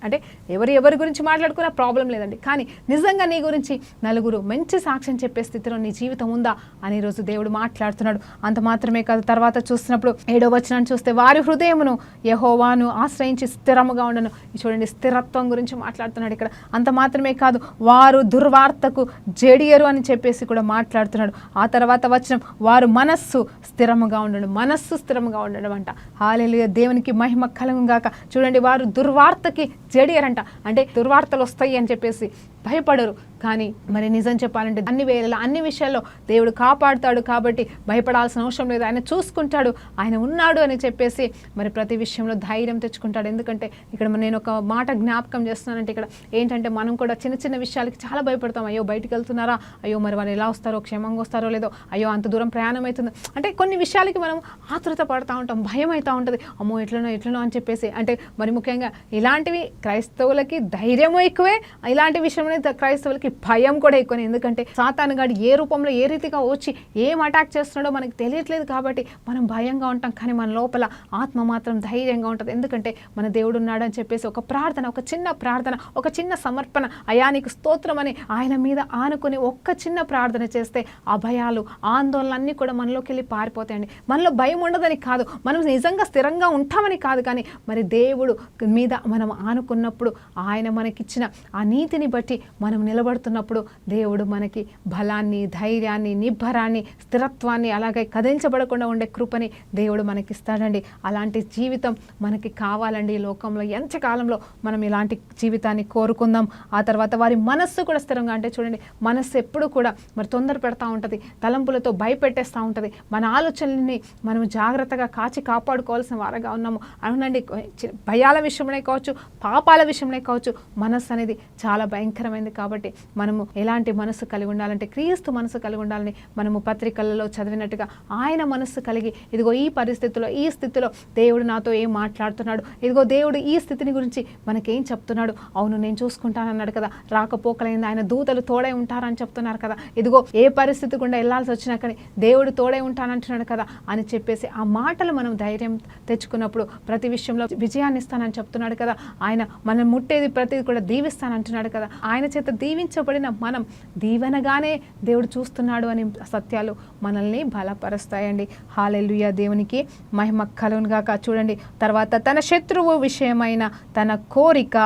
అంటే ఎవరి గురించి మాట్లాడుకున్నా ప్రాబ్లం లేదండి, కానీ నిజంగా నీ గురించి నలుగురు మంచి సాక్ష్యం చెప్పే స్థితిలో నీ జీవితం ఉందా అని ఈరోజు దేవుడు మాట్లాడుతున్నాడు. అంత మాత్రమే కాదు, తర్వాత చూసినప్పుడు 7వ వచనాన్ని చూస్తే వారి హృదయమును యెహోవాను ఆశ్రయించి స్థిరముగా ఉండను. చూడండి, స్థిరత్వం గురించి మాట్లాడుతున్నాడు ఇక్కడ. అంత మాత్రమే కాదు, వారు దుర్వార్తకు జడియరు అని చెప్పేసి కూడా మాట్లాడుతున్నాడు. ఆ తర్వాత వచనం, వారు మనస్సు స్థిరముగా ఉండడం, మనస్సు స్థిరముగా ఉండడం అంట. హల్లెలూయా, దేవునికి మహిమ కలుగును గాక. చూడండి, వారు దుర్వార్తకి జడియరంట, అంటే దుర్వార్తలు వస్తాయి అని చెప్పేసి భయపడరు, కానీ మరి నిజం చెప్పాలంటే అన్ని వేళలా అన్ని విషయాల్లో దేవుడు కాపాడుతాడు కాబట్టి భయపడాల్సిన అవసరం లేదు. ఆయన చూసుకుంటాడు, ఆయన ఉన్నాడు అని చెప్పేసి మరి ప్రతి విషయంలో ధైర్యం తెచ్చుకుంటాడు. ఎందుకంటే ఇక్కడ నేను ఒక మాట జ్ఞాపకం చేస్తున్నానంటే, ఇక్కడ ఏంటంటే మనం కూడా చిన్న చిన్న విషయాలకి చాలా భయపడతాం. అయ్యో బయటికి వెళ్తున్నారా, అయ్యో మరి వాళ్ళు ఎలా వస్తారో, క్షేమంగా వస్తారో లేదో, అయ్యో అంత దూరం ప్రయాణం అవుతుంది అంటే కొన్ని విషయాలకి మనం ఆతృత పడుతూ ఉంటాం, భయం అవుతూ ఉంటుంది, అమ్మో ఎట్లనో అని చెప్పేసి. అంటే మరి ముఖ్యంగా ఇలాంటివి క్రైస్తవులకి ధైర్యం ఎక్కువే, ఇలాంటి విషయంలో క్రైస్తవులకి భయం కూడా ఎక్కువనే. ఎందుకంటే సాతాను గాడు ఏ రూపంలో ఏ రీతిగా వచ్చి ఏం అటాక్ చేస్తున్నాడో మనకి తెలియట్లేదు కాబట్టి మనం భయంగా ఉంటాం, కానీ మన లోపల ఆత్మ మాత్రం ధైర్యంగా ఉంటుంది. ఎందుకంటే మన దేవుడు ఉన్నాడని చెప్పేసి ఒక ప్రార్థన, ఒక చిన్న ప్రార్థన, ఒక చిన్న సమర్పణ, అయా నీకు స్తోత్రం అని ఆయన మీద ఆనుకుని ఒక్క చిన్న ప్రార్థన చేస్తే ఆ భయాలు, ఆందోళనలన్నీ కూడా మనలోకి వెళ్ళి పారిపోతాయండి. మనలో భయం ఉండదని కాదు, మనం నిజంగా స్థిరంగా ఉంటామని కాదు, కానీ మరి దేవుడు మీద మనం ఆనుకున్నప్పుడు ఆయన మనకిచ్చిన ఆ నీతిని బట్టి మనం నిలబడుతూ కదిలించబడుతున్నప్పుడు దేవుడు మనకి బలాన్ని, ధైర్యాన్ని, నిబ్బరాన్ని, స్థిరత్వాన్ని, అలాగే కదిలించబడకుండా ఉండే కృపని దేవుడు మనకిస్తాడండి. అలాంటి జీవితం మనకి కావాలండి ఈ లోకంలో. ఎంతకాలంలో మనం ఇలాంటి జీవితాన్ని కోరుకుందాం. ఆ తర్వాత వారి మనస్సు కూడా స్థిరంగా, అంటే చూడండి, మనస్సు ఎప్పుడు కూడా మరి తొందర పెడతా ఉంటుంది, తలంపులతో భయపెట్టేస్తూ ఉంటుంది. మన ఆలోచనల్ని మనం జాగ్రత్తగా కాపాడుకోవాల్సిన వారగా ఉన్నాము. అవునండి, భయాల విషయంలో కావచ్చు, పాపాల విషయంలో కావచ్చు, మనస్సు అనేది చాలా భయంకరమైనది. కాబట్టి మనము ఎలాంటి మనస్సు కలిగి ఉండాలంటే క్రీస్తు మనస్సు కలిగి ఉండాలని మనము పత్రికలలో చదివినట్టుగా ఆయన మనస్సు కలిగి, ఇదిగో ఈ పరిస్థితిలో, ఈ స్థితిలో దేవుడు నాతో ఏం మాట్లాడుతున్నాడు, ఇదిగో దేవుడు ఈ స్థితిని గురించి మనకేం చెప్తున్నాడు, అవును నేను చూసుకుంటానన్నాడు కదా, రాకపోకలైంది ఆయన దూతలు తోడై ఉంటారని చెప్తున్నారు కదా, ఇదిగో ఏ పరిస్థితి గుండా వెళ్ళాల్సి వచ్చినా కానీ దేవుడు తోడై ఉంటానంటున్నాడు కదా అని చెప్పేసి ఆ మాటలు మనం ధైర్యం తెచ్చుకున్నప్పుడు ప్రతి విషయంలో విజయాన్ని ఇస్తానని చెప్తున్నాడు కదా, ఆయన మనం ముట్టేది ప్రతిది కూడా దీవిస్తానంటున్నాడు కదా, ఆయన చేత దీవించబడిన మనం దీవెనగానే దేవుడు చూస్తున్నాడు అని సత్యాలు మనల్ని బలపరుస్తాయండి. హల్లెలూయా, దేవునికి మహిమ కలుగును గాక. చూడండి, తర్వాత తన శత్రువు విషయమైన తన కోరిక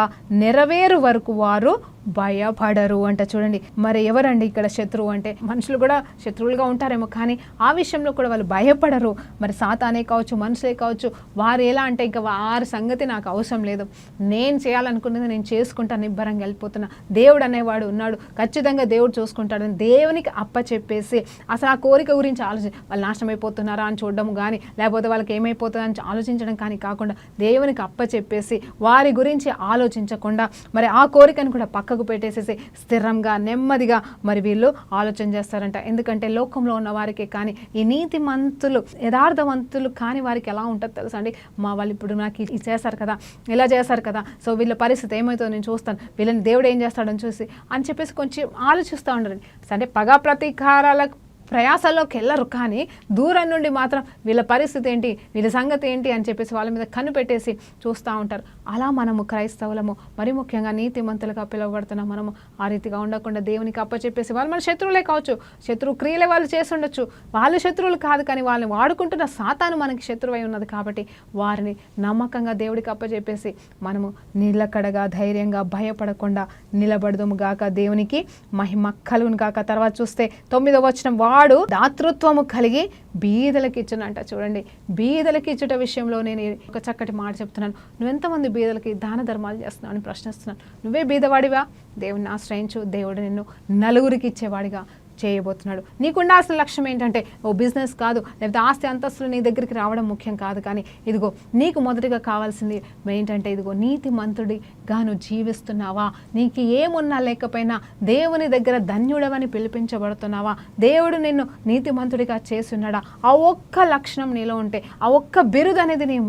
నెరవేరు వరకు వారు భయపడరు అంట. చూడండి, మరి ఎవరండి ఇక్కడ శత్రువు అంటే? మనుషులు కూడా శత్రువులుగా ఉంటారేమో, కానీ ఆ విషయంలో కూడా వాళ్ళు భయపడరు. మరి సాతానే కావచ్చు, మనుషులే కావచ్చు, వారు ఎలా అంటే ఇంకా వారి సంగతి నాకు అవసరం లేదు, నేను చేయాలనుకున్నది నేను చేసుకుంటాను, నిబ్బరంగా వెళ్ళిపోతున్నా, దేవుడు అనేవాడు ఉన్నాడు, ఖచ్చితంగా దేవుడు చూసుకుంటాడని దేవునికి అప్పచెప్పేసి అసలు ఆ కోరిక గురించి వాళ్ళు నాశనం అయిపోతున్నారా అని చూడడం కానీ, లేకపోతే వాళ్ళకి ఏమైపోతుందని ఆలోచించడం కానీ కాకుండా దేవునికి అప్పచెప్పేసి వారి గురించి ఆలోచించకుండా మరి ఆ కోరికను కూడా పక్కకు పెట్టేసేసి స్థిరంగా, నెమ్మదిగా మరి వీళ్ళు ఆలోచన చేస్తారంట. ఎందుకంటే లోకంలో ఉన్న వారికి కానీ, ఈ నీతిమంతులు, యథార్థవంతులు కాని వారికి ఎలా ఉంటుందో తెలుసా అండి? మా వాళ్ళు ఇప్పుడు నాకు ఇది చేశారు కదా, ఇలా చేశారు కదా, సో వీళ్ళ పరిస్థితి ఏమవుతుందో నేను చూస్తాను, వీళ్ళని దేవుడు ఏం చేస్తాడని చూసి అని చెప్పేసి కొంచెం ఆలోచిస్తూ ఉండరు. అంటే పగా ప్రతీకారాలకు ప్రయాసాల్లోకి వెళ్ళరు, కానీ దూరం నుండి మాత్రం వీళ్ళ పరిస్థితి ఏంటి, వీళ్ళ సంగతి ఏంటి అని చెప్పేసి వాళ్ళ మీద కన్ను పెట్టేసి చూస్తూ ఉంటారు. అలా మనము క్రైస్తవులము, మరి ముఖ్యంగా నీతిమంతులుగా పిలువబడుతున్న మనము ఆ రీతిగా ఉండకుండా దేవునికి అప్పచెప్పేసి, వాళ్ళు మన శత్రువులే కావచ్చు, శత్రువు క్రియలే వాళ్ళు చేసి ఉండొచ్చు, వాళ్ళు శత్రువులు కాదు, కానీ వాళ్ళని వాడుకుంటున్న సాతాను మనకి శత్రువై ఉన్నది. కాబట్టి వారిని నమ్మకంగా దేవుడికి అప్పచెప్పేసి మనము నిలకడగా, ధైర్యంగా, భయపడకుండా నిలబడదుము గాక. దేవునికి మహిమ కలుగును గాక. తర్వాత చూస్తే 9వ వచనం, వాడు దాతృత్వము కలిగి బీదలకు ఇచ్చునంట. చూడండి, బీదలకు ఇచ్చుట విషయంలో నేను ఒక చక్కటి మాట చెప్తున్నాను. నువ్వెంతమంది బీదలకి దాన ధర్మాలు చేస్తున్నావు అని ప్రశ్నిస్తున్నాను. నువ్వే బీదవాడివా? దేవుడిని ఆశ్రయించు, దేవుడు నిన్ను నలుగురికి ఇచ్చేవాడిగా చేయబోతున్నాడు. నీకు ఉండాల్సిన లక్ష్యం ఏంటంటే ఓ బిజినెస్ కాదు, లేకపోతే ఆస్తి అంతస్తులు నీ దగ్గరికి రావడం ముఖ్యం కాదు, కానీ ఇదిగో నీకు మొదటిగా కావాల్సింది ఏంటంటే ఇదిగో నీతిమంతుడిగా నువ్వు జీవిస్తున్నావా, నీకు ఏమున్నా లేకపోయినా దేవుని దగ్గర ధన్యుడవని పిలిపించబడుతున్నావా, దేవుడు నిన్ను నీతిమంతుడిగా చేస్తున్నాడా, ఆ ఒక్క లక్షణం నీలో ఉంటే, ఆ ఒక్క బిరుదు అనేది నీ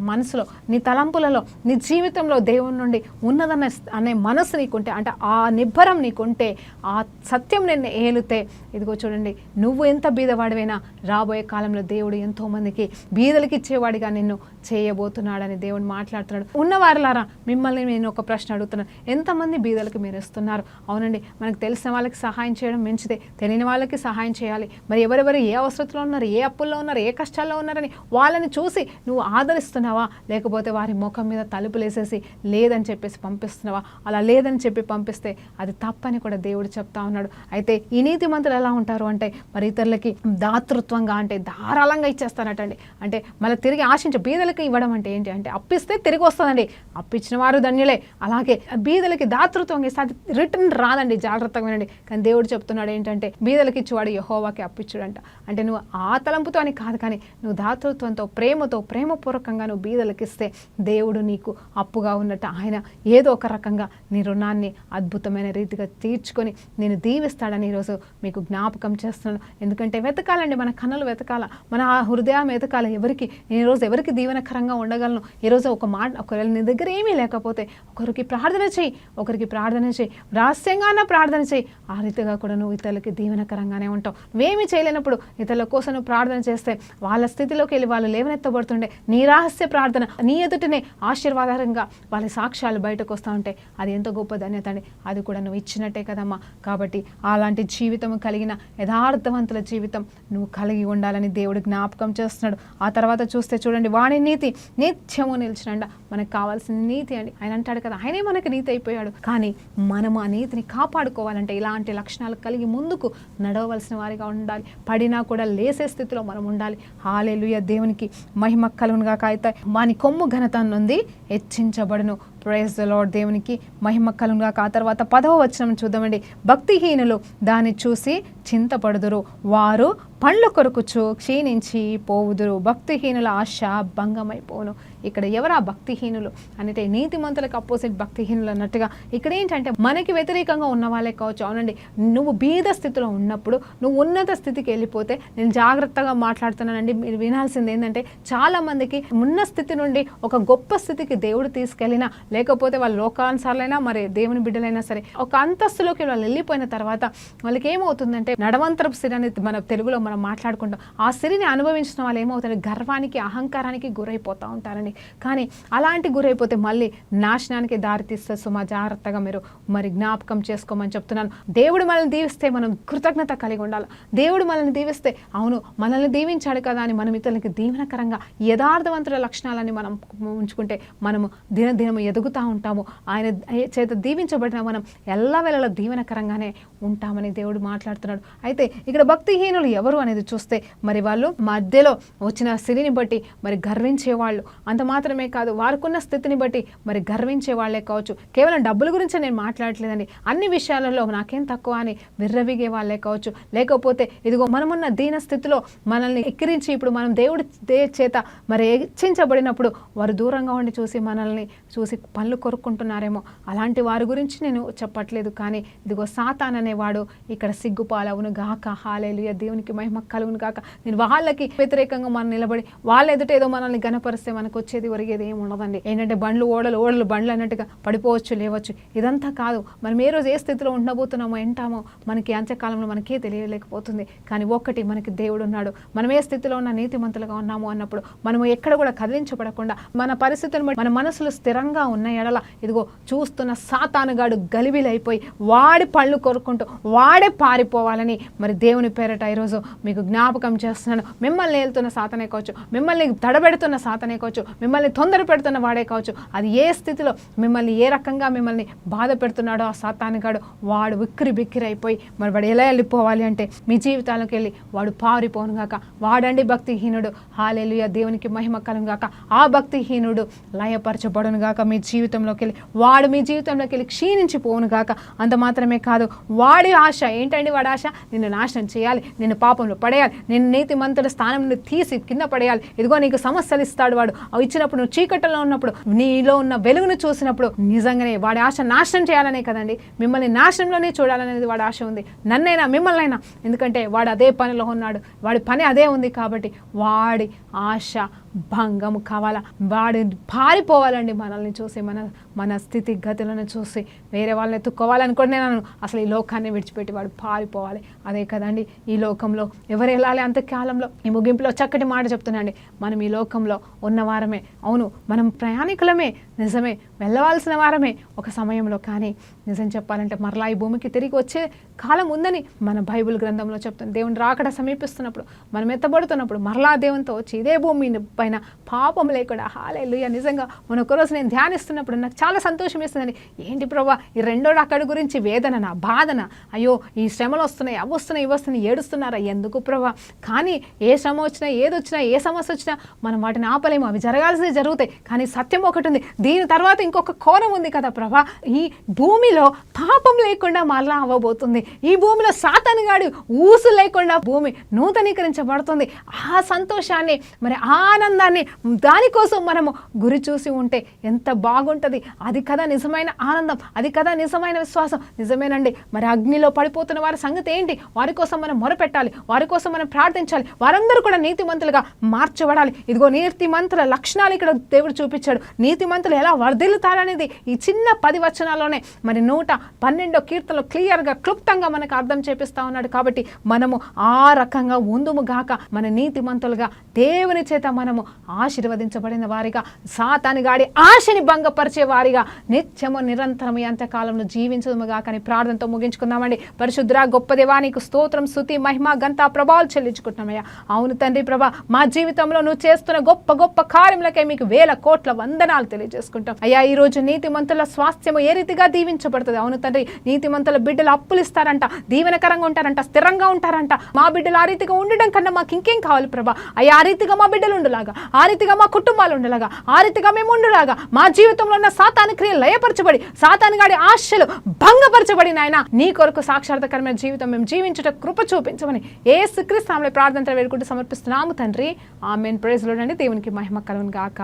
మనసులో, నీ తలంపులలో, నీ జీవితంలో దేవుని నుండి ఉన్నదన్న అనే మనసు నీకుంటే, అంటే ఆ నిబ్బరం నీకుంటే, ఆ సత్యం నిన్ను ఏలుతే, ఇదిగో చూడండి, నువ్వు ఎంత బీదవాడివైనా రాబోయే కాలంలో దేవుడు ఎంతోమందికి బీదలకి ఇచ్చేవాడిగా నిన్ను చేయబోతున్నాడని దేవుడు మాట్లాడుతున్నాడు. ఉన్నవారులారా, మిమ్మల్ని నేను ఒక ప్రశ్న అడుగుతున్నాను, ఎంతమంది బీదలకు మీరు ఇస్తున్నారు? అవునండి, మనకు తెలిసిన వాళ్ళకి సహాయం చేయడం మంచిదే, తెలియని వాళ్ళకి సహాయం చేయాలి. మరి ఎవరెవరు ఏ అవసరంలో ఉన్నారు, ఏ అప్పుల్లో ఉన్నారు, ఏ కష్టాల్లో ఉన్నారని వాళ్ళని చూసి నువ్వు ఆదరిస్తున్నావా, లేకపోతే వారి ముఖం మీద తలుపులేసేసి లేదని చెప్పేసి పంపిస్తున్నావా? అలా లేదని చెప్పి పంపిస్తే అది తప్పని కూడా దేవుడు చెప్తా ఉన్నాడు. అయితే ఈ నీతిమంతులు ఎలా ఉంటారు అంటే, మరి ఇతరులకి దాతృత్వంగా, అంటే ధారాళంగా ఇచ్చేస్తారటండి. అంటే మళ్ళీ తిరిగి బీదలకి ఇవ్వడం అంటే ఏంటి అంటే, అప్పిస్తే తిరిగి వస్తుందండి, అప్పిచ్చిన వారు ధన్యులే. అలాగే బీదలకి దాతృత్వంగా ఇస్తే అది రిటర్న్ రాదండి, జాగ్రత్తగా వినండి. కానీ దేవుడు చెప్తున్నాడు ఏంటంటే, బీదలకి ఇచ్చేవాడు యెహోవాకి అప్పిచ్చుడంట. అంటే నువ్వు ఆ తలంపుతో అని కాదు, కానీ నువ్వు దాతృత్వంతో, ప్రేమపూర్వకంగా నువ్వు బీదలకి ఇస్తే దేవుడు నీకు అప్పుగా ఉన్నట్టు ఆయన ఏదో ఒక రకంగా నీ రుణాన్ని అద్భుతమైన రీతిగా తీర్చుకొని నేను దీవిస్తాడని ఈరోజు మీకు జ్ఞాపకం చేస్తున్నాను. ఎందుకంటే వెతకాలండి, మన కన్నులు వెతకాల, మన హృదయం వెతకాలి. నేను ఈరోజు ఎవరికి దీవెనకరంగా ఉండగలను? ఈరోజు ఒక మాట, ఒకవేళ నీ దగ్గర ఏమీ లేకపోతే ఒకరికి ప్రార్థన చేయి, రహస్యంగానే ప్రార్థన చేయి. ఆ రీతిగా కూడా నువ్వు ఇతరులకి దీవెనకరంగానే ఉంటావు. నువ్వేమీ చేయలేనప్పుడు ఇతరుల కోసం నువ్వు ప్రార్థన చేస్తే వాళ్ళ స్థితిలోకి వెళ్ళి వాళ్ళు లేవనెత్తబడుతుండే నీ రహస్య ప్రార్థన నీ ఎదుటనే ఆశీర్వాదకరంగా వాళ్ళ సాక్ష్యాలు బయటకు వస్తూ ఉంటే అది ఎంతో గొప్ప ధన్యత అండి. అది కూడా నువ్వు ఇచ్చినట్టే కదమ్మా. కాబట్టి అలాంటి జీవితం జీవము కలిగిన యథార్థవంతుల జీవితం నువ్వు కలిగి ఉండాలని దేవుడు జ్ఞాపకం చేస్తున్నాడు. ఆ తర్వాత చూస్తే చూడండి, వాడి నీతి నిత్యము నిలిచినండ. మనకు కావాల్సిన నీతి అండి. ఆయన అంటాడు కదా, ఆయనే మనకు నీతి అయిపోయాడు. కానీ మనము ఆ నీతిని కాపాడుకోవాలంటే ఇలాంటి లక్షణాలు కలిగి ముందుకు నడవవలసిన వారిగా ఉండాలి. పడినా కూడా లేసే స్థితిలో మనం ఉండాలి. హల్లెలూయా, దేవునికి మహిమ కలుగును గాక. అయితే వాని కొమ్ము ఘనత నుండి హెచ్చించబడును. ప్రైజ్ ద లార్డ్, దేవునికి మహిమ కలుగును గాక. ఆ తర్వాత 10వ వచనం చూద్దామండి. భక్తిహీనులు దాన్ని చూసి చింతపడుదురు, వారు పండ్ల కొరుకుచు క్షీణించి పోవుదురు. భక్తిహీనుల ఆశ భంగమైపోను. ఇక్కడ ఎవరా భక్తిహీనులు అంటే నీతిమంతులకు అపోజిట్ భక్తిహీనులు అన్నట్టుగా ఇక్కడ ఏంటంటే మనకి వ్యతిరేకంగా ఉన్న వాళ్ళే కావచ్చు. అవునండి, నువ్వు బీద స్థితిలో ఉన్నప్పుడు నువ్వు ఉన్నత స్థితికి వెళ్ళిపోతే, నేను జాగ్రత్తగా మాట్లాడుతున్నానండి, మీరు వినాల్సింది ఏంటంటే చాలా మందికి ఉన్న స్థితి నుండి ఒక గొప్ప స్థితికి దేవుడు తీసుకెళ్ళినా, లేకపోతే వాళ్ళ లోకానుసారులైనా మరి దేవుని బిడ్డలైనా సరే ఒక అంతస్తులోకి వాళ్ళు వెళ్ళిపోయిన తర్వాత వాళ్ళకి ఏమవుతుందంటే నడవంతరపు సిరి అనేది మన తెలుగులో మనం మాట్లాడుకుంటాం. ఆ సిరిని అనుభవించిన వాళ్ళు ఏమవుతారు, గర్వానికి అహంకారానికి గురైపోతూ ఉంటారండి. కానీ అలాంటి గురైపోతే మళ్ళీ నాశనానికి దారితీస్తే సుమా జాగ్రత్తగా మీరు మరి జ్ఞాపకం చేసుకోమని చెప్తున్నాను. దేవుడు మనల్ని దీవిస్తే మనం కృతజ్ఞత కలిగి ఉండాలి. దేవుడు మనల్ని దీవిస్తే అవును మనల్ని దీవించాడు కదా అని మనం ఇతరులకి దీవెనకరంగా యథార్థవంతుల లక్షణాలని మనం ఉంచుకుంటే మనము దినదినము ఎదుగుతూ ఉంటాము. ఆయన చేత దీవించబడిన మనం ఎల్లవేళలా దీవెనకరంగానే ఉంటామని దేవుడు మాట్లాడుతున్నాడు. అయితే ఇక్కడ భక్తిహీనులు ఎవరు అనేది చూస్తే మరి వాళ్ళు మధ్యలో వచ్చిన సిరిని బట్టి మరి గర్వించేవాళ్ళు. అంత మాత్రమే కాదు, వారికున్న స్థితిని బట్టి మరి గర్వించే వాళ్ళే కావచ్చు. కేవలం డబ్బుల గురించి నేను మాట్లాడట్లేదండి, అన్ని విషయాలలో నాకేం తక్కువ అని విర్రవిగే వాళ్ళే కావచ్చు. లేకపోతే ఇదిగో మనమున్న దీన స్థితిలో మనల్ని ఎక్కిరించి ఇప్పుడు మనం దేవుడి చేత మరి హెచ్చించబడినప్పుడు వారు దూరంగా ఉండి చూసి మనల్ని చూసి పళ్ళు కొరుక్కుంటున్నారేమో. అలాంటి వారి గురించి నేను చెప్పట్లేదు. కానీ ఇదిగో సాతాన్ అనేవాడు ఇక్కడ సిగ్గుపాలవును గాక. హల్లెలూయా, దేవునికి మహిమ కలుగును గాక. నేను వాళ్ళకి వ్యతిరేకంగా మనం నిలబడి వాళ్ళ ఎదుట ఏదో మనల్ని గనపరిస్తే మనకు వచ్చేది ఒరిగేది ఏమి ఉండదండి. ఏంటంటే ఓడలు బండ్లు అన్నట్టుగా పడిపోవచ్చు, లేవచ్చు. ఇదంతా కాదు. మనం ఏ రోజు ఏ స్థితిలో ఉండబోతున్నామో ఏంటామో మనకి అంత్యకాలంలో మనకే తెలియలేకపోతుంది. కానీ ఒక్కటి, మనకి దేవుడు ఉన్నాడు. మనం ఏ స్థితిలో ఉన్న నీతిమంతులుగా ఉన్నాము అన్నప్పుడు మనము ఎక్కడ కూడా కదిలించబడకుండా మన పరిస్థితులను మన మనసులు స్థిరంగా ఉన్న ఎడల ఇదిగో చూస్తున్న సాతానుగాడు గలిబిలైపోయి వాడి పళ్ళు కొరుక్కుంటూ వాడే పారిపోవాలని మరి దేవుని పేరట ఈరోజు మీకు జ్ఞాపకం చేస్తున్నాను. మిమ్మల్ని ఏలుతున్న సాతానే కావచ్చు, మిమ్మల్ని తడబెడుతున్న సాతానే కావచ్చు, మిమ్మల్ని తొందర పెడుతున్న వాడే కావచ్చు, అది ఏ స్థితిలో మిమ్మల్ని ఏ రకంగా మిమ్మల్ని బాధ పెడుతున్నాడో ఆ సాతానుగాడు వాడు విక్కిరి బిక్కిరి అయిపోయి మరి వాడు ఎలా వెళ్ళిపోవాలి అంటే మీ జీవితాలకు వెళ్ళి వాడు పారిపోను గాక. వాడండి భక్తిహీనుడు. హల్లెలూయా, దేవునికి మహిమ కలుగును గాక. ఆ భక్తిహీనుడు లయపరచబడును గాక. మీ జీవితంలోకి వెళ్ళి వాడు మీ జీవితంలోకి వెళ్ళి క్షీణించిపోను గాక. అంత మాత్రమే కాదు, వాడి ఆశ ఏంటండి? వాడి ఆశ నిన్ను నాశనం చేయాలి, నిన్ను పాపంలో పడేయాలి, నిన్ను నీతిమంతుల స్థానం నుండి తీసి కింద పడేయాలి. ఇదిగో నీకు సమస్యలు ఇస్తాడు వాడు. అవి ఇచ్చినప్పుడు నువ్వు చీకటిలో ఉన్నప్పుడు నీలో ఉన్న వెలుగును చూసినప్పుడు నిజంగానే వాడి ఆశ నాశనం చేయాలనే కదండి, మిమ్మల్ని నాశనంలోనే చూడాలనేది వాడి ఆశ ఉంది. నన్నైనా మిమ్మల్నైనా, ఎందుకంటే వాడు అదే పనిలో ఉన్నాడు, వాడి పని అదే ఉంది. కాబట్టి వాడి ఆశ భంగము కావాలా, వాడి పారిపోవాలండి. మనల్ని చూసి మన స్థితిగతులను చూసి వేరే వాళ్ళని ఎత్తుక్కోవాలనుకోండి. నేను అసలు ఈ లోకాన్ని విడిచిపెట్టి వాడు పారిపోవాలి. అదే కదండి ఈ లోకంలో ఎవరు వెళ్ళాలి అంతకాలంలో. ఈ ముగింపులో చక్కటి మాట చెప్తున్నాండి, మనం ఈ లోకంలో ఉన్నవారమే. అవును, మనం ప్రయాణికులమే, నిజమే, వెళ్ళవలసిన వారమే ఒక సమయంలో. కానీ నిజం చెప్పాలంటే మరలా ఈ భూమికి తిరిగి వచ్చే కాలం ఉందని మన బైబిల్ గ్రంథంలో చెప్తుంది. దేవుని రాకడ సమీపిస్తున్నప్పుడు, మనం ఎత్తబడుతున్నప్పుడు మరలా దేవునితో వచ్చి ఇదే భూమి పైన పాపం లేకుండా. హల్లెలూయా, నిజంగా మన ఒకరోజు నేను ధ్యానిస్తున్నప్పుడు నాకు చాలా సంతోషం వేస్తుందండి. ఏంటి ప్రభా ఈ రెండో రాకడ గురించి వేదన, బాధన, అయ్యో ఈ శ్రమలు వస్తున్నాయి, అవి వస్తున్నాయి, ఇవి వస్తున్నాయి, ఏడుస్తున్నారా? ఎందుకు ప్రభా? కానీ ఏ శ్రమ వచ్చినా, ఏదొచ్చినా, ఏ సమస్య వచ్చినా మనం వాటిని ఆపలేము. అవి జరగాల్సింది జరుగుతాయి. కానీ సత్యం ఒకటి ఉంది, దీని తర్వాత ఇంకొక కోణం ఉంది కదా ప్రభా. ఈ భూమిలో పాపం లేకుండా మళ్ళా అవ్వబోతుంది. ఈ భూమిలో సాతానుగాడు ఊసు లేకుండా భూమి నూతనీకరించబడుతుంది. ఆ సంతోషాన్ని మరి ఆనందాన్ని దానికోసం మనము గురి చూసి ఉంటే ఎంత బాగుంటుంది. అది కదా నిజమైన ఆనందం, అది కదా నిజమైన విశ్వాసం. నిజమేనండి, మరి అగ్నిలో పడిపోతున్న వారి సంగతి ఏంటి? వారి కోసం మనం మొరపెట్టాలి, వారి కోసం మనం ప్రార్థించాలి. వారందరూ కూడా నీతిమంతులుగా మార్చబడాలి. ఇదిగో నీతిమంతుల లక్షణాలు ఇక్కడ దేవుడు చూపించాడు. నీతిమంతులు ఎలా వర్ధిల్లుతారు చేయగలుగుతాడనేది ఈ చిన్న 10 వచనాల్లోనే మరి 112 కీర్తనలో క్లియర్గా క్లుప్తంగా మనకు అర్థం చేపిస్తా ఉన్నాడు. కాబట్టి మనము ఆ రకంగా ఉందుము గాక, మన నీతిమంతులుగా దేవుని చేత మనము ఆశీర్వదించబడిన వారిగా, సాతాను గాడి ఆశని భంగపరిచే వారిగా నిత్యము నిరంతరము అంత్యకాలంలో జీవించదుము గాక అని ప్రార్థనతో ముగించుకుందామండి. పరిశుద్ధ గొప్ప దేవా, నీకు స్తోత్రం, స్తుతి, మహిమ, ఘనత, ప్రభావాలు చెల్లించుకుంటున్నామయ్యా. అవును తండ్రి ప్రభా, మా జీవితంలో నువ్వు చేస్తున్న గొప్ప గొప్ప కార్యములకై మీకు 1000 కోట్ల వందనాలు తెలియజేసుకుంటాం అయ్యా. ఈ రోజు నీతిమంతుల స్వాస్థ్యము ఏ రీతిగా దీవించబడుతుంది. అవును తండ్రి, నీతిమంతుల బిడ్డలు అప్పులు ఇస్తారంట, దీవెనకరంగా ఉంటారంట, స్థిరంగా ఉంటారంట. మా బిడ్డలు ఆ రీతిగా ఉండడం కన్నా మాకు ఇంకేం కావాలి ప్రభా. అయ్యా, ఆ రీతిగా మా బిడ్డలు ఉండలాగా, ఆ రీతిగా మా కుటుంబాలు ఉండలాగా, ఆ రీతిగా మేము ఉండలాగా, మా జీవితంలో ఉన్న సాతాను క్రియలు లయపరచబడి, సాతాను గాడి ఆశలు భంగపరచబడి నాయన నీ కొరకు సాక్షాత్కరమైన జీవితం మేము జీవించుట కృప చూపించమని యేసుక్రీస్తు నామములో ప్రార్థన వేడుకుంటూ సమర్పిస్తున్నాము తండ్రి. ఆమేన్. ప్రైజ్ లార్డ్ అండి. దేవునికి మహిమ కలుగును గాక.